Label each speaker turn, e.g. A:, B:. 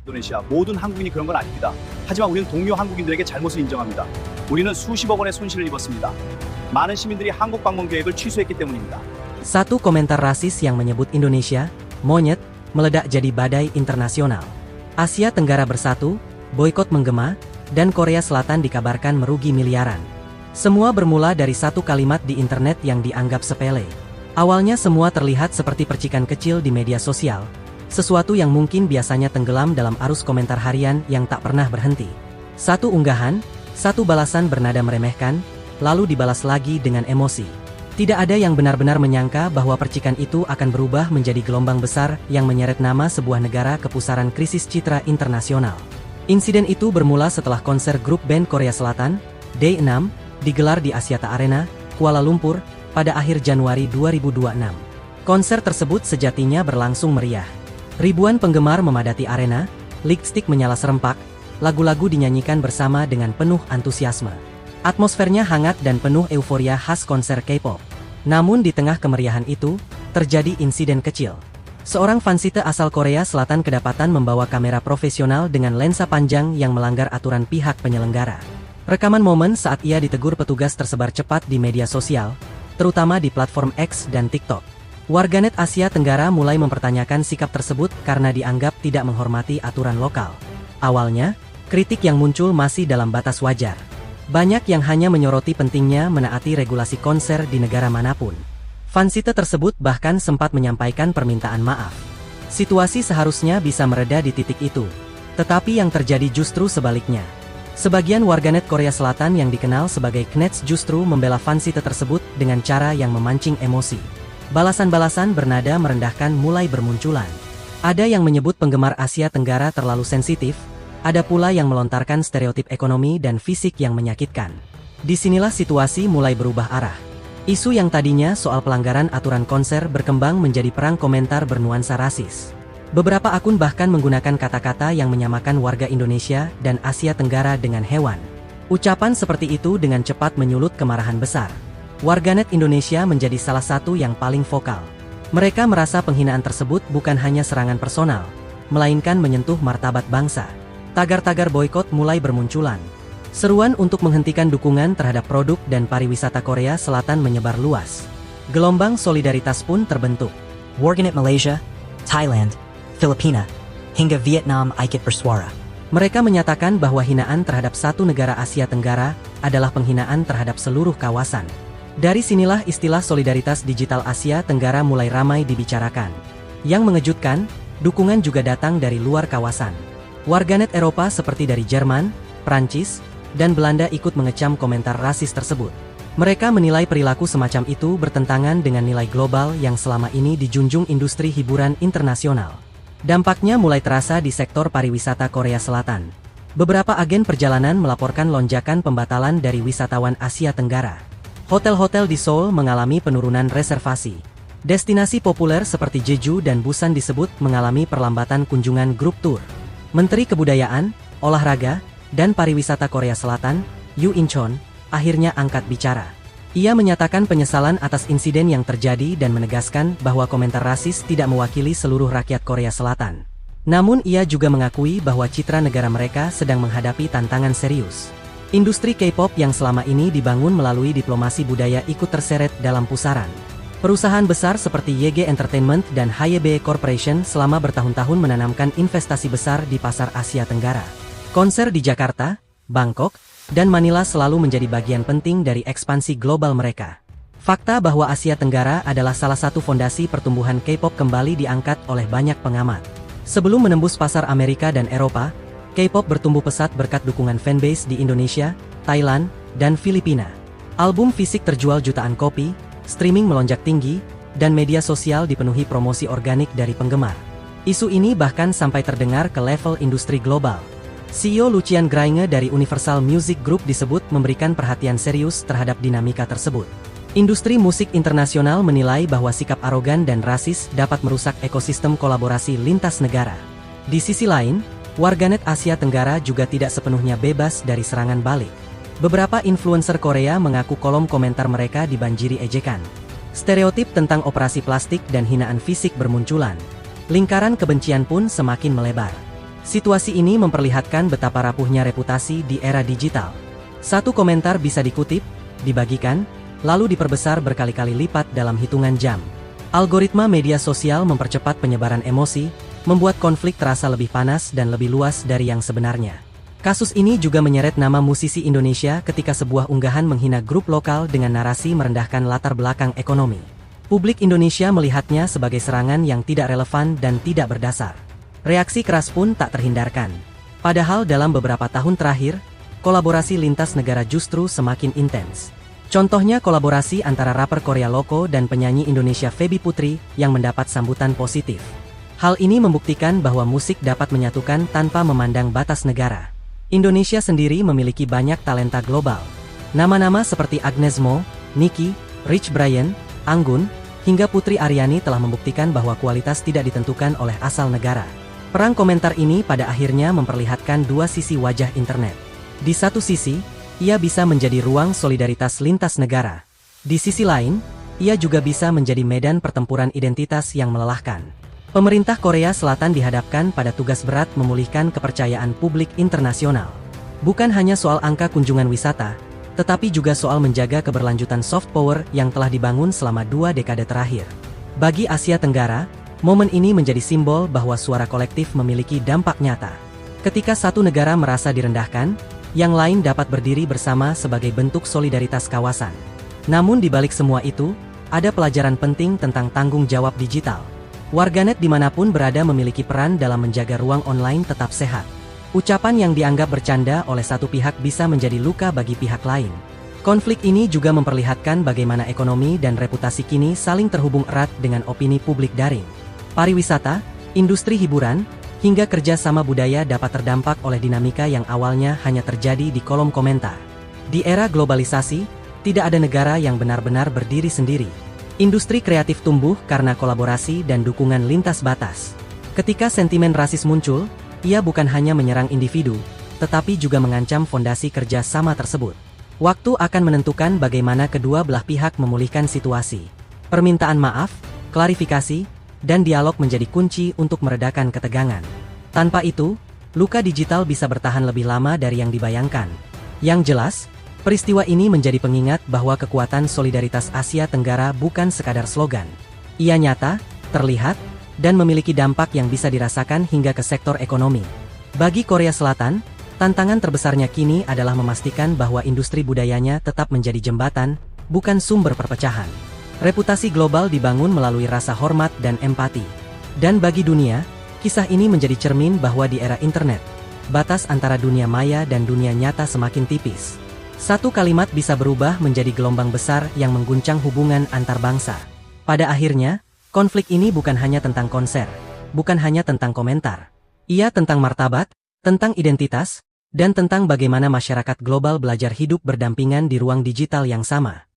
A: 인도네시아 모든 한국인이 그런 건 아닙니다. 하지만 우리는 동료 한국인들에게 잘못을 인정합니다. 우리는 수십억 원의 손실을 입었습니다. 많은 시민들이 한국 방문 계획을 취소했기 때문입니다.
B: Satu komentar rasis yang menyebut Indonesia, monyet, meledak jadi badai internasional. Asia Tenggara bersatu, boikot menggema, dan Korea Selatan dikabarkan merugi miliaran. Semua bermula dari satu kalimat di internet yang dianggap sepele. Awalnya semua terlihat seperti percikan kecil di media sosial, sesuatu yang mungkin biasanya tenggelam dalam arus komentar harian yang tak pernah berhenti. Satu unggahan, satu balasan bernada meremehkan, lalu dibalas lagi dengan emosi. Tidak ada yang benar-benar menyangka bahwa percikan itu akan berubah menjadi gelombang besar yang menyeret nama sebuah negara ke pusaran krisis citra internasional. Insiden itu bermula setelah konser grup band Korea Selatan, Day 6, digelar di Axiata Arena, Kuala Lumpur, pada akhir Januari 2026. Konser tersebut sejatinya berlangsung meriah. Ribuan penggemar memadati arena, lipstick menyala serempak, lagu-lagu dinyanyikan bersama dengan penuh antusiasme. Atmosfernya hangat dan penuh euforia khas konser K-pop. Namun di tengah kemeriahan itu, terjadi insiden kecil. Seorang fansite asal Korea Selatan kedapatan membawa kamera profesional dengan lensa panjang yang melanggar aturan pihak penyelenggara. Rekaman momen saat ia ditegur petugas tersebar cepat di media sosial, terutama di platform X dan TikTok. Warganet Asia Tenggara mulai mempertanyakan sikap tersebut karena dianggap tidak menghormati aturan lokal. Awalnya, kritik yang muncul masih dalam batas wajar. Banyak yang hanya menyoroti pentingnya menaati regulasi konser di negara manapun. Fansite tersebut bahkan sempat menyampaikan permintaan maaf. Situasi seharusnya bisa mereda di titik itu, tetapi yang terjadi justru sebaliknya. Sebagian warganet Korea Selatan yang dikenal sebagai Knets justru membela fansite tersebut dengan cara yang memancing emosi. Balasan-balasan bernada merendahkan mulai bermunculan. Ada yang menyebut penggemar Asia Tenggara terlalu sensitif, ada pula yang melontarkan stereotip ekonomi dan fisik yang menyakitkan. Disinilah situasi mulai berubah arah. Isu yang tadinya soal pelanggaran aturan konser berkembang menjadi perang komentar bernuansa rasis. Beberapa akun bahkan menggunakan kata-kata yang menyamakan warga Indonesia dan Asia Tenggara dengan hewan. Ucapan seperti itu dengan cepat menyulut kemarahan besar. Warganet Indonesia menjadi salah satu yang paling vokal. Mereka merasa penghinaan tersebut bukan hanya serangan personal, melainkan menyentuh martabat bangsa. Tagar-tagar boikot mulai bermunculan. Seruan untuk menghentikan dukungan terhadap produk dan pariwisata Korea Selatan menyebar luas. Gelombang solidaritas pun terbentuk.
C: Warganet Malaysia, Thailand, Filipina, hingga Vietnam ikut bersuara.
B: Mereka menyatakan bahwa hinaan terhadap satu negara Asia Tenggara adalah penghinaan terhadap seluruh kawasan. Dari sinilah istilah solidaritas digital Asia Tenggara mulai ramai dibicarakan. Yang mengejutkan, dukungan juga datang dari luar kawasan. Warganet Eropa seperti dari Jerman, Prancis, dan Belanda ikut mengecam komentar rasis tersebut. Mereka menilai perilaku semacam itu bertentangan dengan nilai global yang selama ini dijunjung industri hiburan internasional. Dampaknya mulai terasa di sektor pariwisata Korea Selatan. Beberapa agen perjalanan melaporkan lonjakan pembatalan dari wisatawan Asia Tenggara. Hotel-hotel di Seoul mengalami penurunan reservasi. Destinasi populer seperti Jeju dan Busan disebut mengalami perlambatan kunjungan grup tour. Menteri Kebudayaan, Olahraga, dan Pariwisata Korea Selatan, Yoo In-chon, akhirnya angkat bicara. Ia menyatakan penyesalan atas insiden yang terjadi dan menegaskan bahwa komentar rasis tidak mewakili seluruh rakyat Korea Selatan. Namun ia juga mengakui bahwa citra negara mereka sedang menghadapi tantangan serius. Industri K-pop yang selama ini dibangun melalui diplomasi budaya ikut terseret dalam pusaran. Perusahaan besar seperti YG Entertainment dan HYBE Corporation selama bertahun-tahun menanamkan investasi besar di pasar Asia Tenggara. Konser di Jakarta, Bangkok, dan Manila selalu menjadi bagian penting dari ekspansi global mereka. Fakta bahwa Asia Tenggara adalah salah satu fondasi pertumbuhan K-pop kembali diangkat oleh banyak pengamat. Sebelum menembus pasar Amerika dan Eropa, K-pop bertumbuh pesat berkat dukungan fanbase di Indonesia, Thailand, dan Filipina. Album fisik terjual jutaan kopi, streaming melonjak tinggi, dan media sosial dipenuhi promosi organik dari penggemar. Isu ini bahkan sampai terdengar ke level industri global. CEO Lucian Grainge dari Universal Music Group disebut memberikan perhatian serius terhadap dinamika tersebut. Industri musik internasional menilai bahwa sikap arogan dan rasis dapat merusak ekosistem kolaborasi lintas negara. Di sisi lain, warganet Asia Tenggara juga tidak sepenuhnya bebas dari serangan balik. Beberapa influencer Korea mengaku kolom komentar mereka dibanjiri ejekan. Stereotip tentang operasi plastik dan hinaan fisik bermunculan. Lingkaran kebencian pun semakin melebar. Situasi ini memperlihatkan betapa rapuhnya reputasi di era digital. Satu komentar bisa dikutip, dibagikan, lalu diperbesar berkali-kali lipat dalam hitungan jam. Algoritma media sosial mempercepat penyebaran emosi, membuat konflik terasa lebih panas dan lebih luas dari yang sebenarnya. Kasus ini juga menyeret nama musisi Indonesia ketika sebuah unggahan menghina grup lokal dengan narasi merendahkan latar belakang ekonomi. Publik Indonesia melihatnya sebagai serangan yang tidak relevan dan tidak berdasar. Reaksi keras pun tak terhindarkan. Padahal dalam beberapa tahun terakhir, kolaborasi lintas negara justru semakin intens. Contohnya kolaborasi antara rapper Korea Loco dan penyanyi Indonesia Feby Putri yang mendapat sambutan positif. Hal ini membuktikan bahwa musik dapat menyatukan tanpa memandang batas negara. Indonesia sendiri memiliki banyak talenta global. Nama-nama seperti Agnes Mo, Nicky, Rich Brian, Anggun, hingga Putri Aryani telah membuktikan bahwa kualitas tidak ditentukan oleh asal negara. Perang komentar ini pada akhirnya memperlihatkan dua sisi wajah internet. Di satu sisi, ia bisa menjadi ruang solidaritas lintas negara. Di sisi lain, ia juga bisa menjadi medan pertempuran identitas yang melelahkan. Pemerintah Korea Selatan dihadapkan pada tugas berat memulihkan kepercayaan publik internasional. Bukan hanya soal angka kunjungan wisata, tetapi juga soal menjaga keberlanjutan soft power yang telah dibangun selama 2 dekade terakhir. Bagi Asia Tenggara, momen ini menjadi simbol bahwa suara kolektif memiliki dampak nyata. Ketika satu negara merasa direndahkan, yang lain dapat berdiri bersama sebagai bentuk solidaritas kawasan. Namun di balik semua itu, ada pelajaran penting tentang tanggung jawab digital. Warganet dimanapun berada memiliki peran dalam menjaga ruang online tetap sehat. Ucapan yang dianggap bercanda oleh satu pihak bisa menjadi luka bagi pihak lain. Konflik ini juga memperlihatkan bagaimana ekonomi dan reputasi kini saling terhubung erat dengan opini publik daring. Pariwisata, industri hiburan, hingga kerja sama budaya dapat terdampak oleh dinamika yang awalnya hanya terjadi di kolom komentar. Di era globalisasi, tidak ada negara yang benar-benar berdiri sendiri. Industri kreatif tumbuh karena kolaborasi dan dukungan lintas batas. Ketika sentimen rasis muncul, ia bukan hanya menyerang individu, tetapi juga mengancam fondasi kerja sama tersebut. Waktu akan menentukan bagaimana kedua belah pihak memulihkan situasi. Permintaan maaf, klarifikasi, dan dialog menjadi kunci untuk meredakan ketegangan. Tanpa itu, luka digital bisa bertahan lebih lama dari yang dibayangkan. Yang jelas, peristiwa ini menjadi pengingat bahwa kekuatan solidaritas Asia Tenggara bukan sekadar slogan. Ia nyata, terlihat, dan memiliki dampak yang bisa dirasakan hingga ke sektor ekonomi. Bagi Korea Selatan, tantangan terbesarnya kini adalah memastikan bahwa industri budayanya tetap menjadi jembatan, bukan sumber perpecahan. Reputasi global dibangun melalui rasa hormat dan empati. Dan bagi dunia, kisah ini menjadi cermin bahwa di era internet, batas antara dunia maya dan dunia nyata semakin tipis. Satu kalimat bisa berubah menjadi gelombang besar yang mengguncang hubungan antar bangsa. Pada akhirnya, konflik ini bukan hanya tentang konser, bukan hanya tentang komentar. Ia tentang martabat, tentang identitas, dan tentang bagaimana masyarakat global belajar hidup berdampingan di ruang digital yang sama.